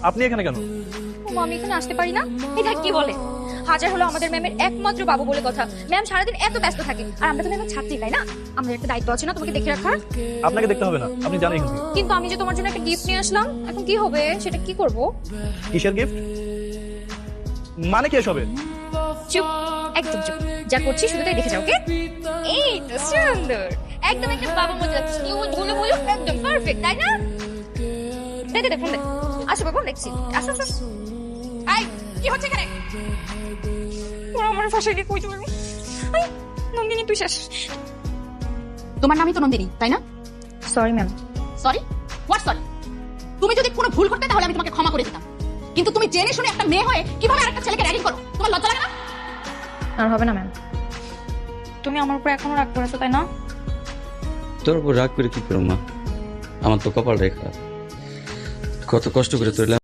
আপনি এখানে কেন? আমি এখানে আসতে পারি না? এটা কি বলে? হাজার হলো আমাদের ম্যামের একমাত্র বাবু বলে কথা। ম্যাম সারাদিন এত ব্যস্ত থাকে, আর আমরা তো ম্যামের ছাত্রী, তাই না? আমাদের একটা দায়িত্ব আছে না তোমাকে দেখে রাখার? আপনাকে দেখতে হবে না, আপনি জানেন এখান থেকে। কিন্তু আমি যে তোমার জন্য একটা গিফট নিয়ে আসলাম, এখন কি হবে? সেটা কি করব? কিসের গিফট? মানে কি এসবে? চুপ, একদম চুপ। যা করছি শুধু তাই দেখে যাও, ওকে? এই তো সুন্দর, একদম একটা বাবা মতো লাগছে। ভুলে ভুলে একদম পারফেক্ট, তাই না? দে দে দে, ফোন দে। আসো বাবা, দেখছি। আসো আসো। আই, কি হচ্ছে এখানে? ওরা আমার ফাঁসে গিয়ে কই যাবে? আই, নন্দিনী তুই শেষ। তোমার নামই তো নন্দিনী, তাই না? Sorry ma'am. Sorry? What sorry? তুমি যদি কোনো ভুল করতে তাহলে আমি তোমাকে ক্ষমা করে দিতাম, কিন্তু তুমি জেনে শুনে একটা মেয়ে হয়ে কিভাবে আরেকটা ছেলেকে র্যাগিং করো? তোমার লজ্জা লাগে না? আর হবে না ম্যাম। তুমি আমার উপর এখনো রাগ করেছো, তাই না? তোর উপর রাগ করে কি করো মা? আমার তো কপালটাই খারাপ। কত কষ্ট করে তোর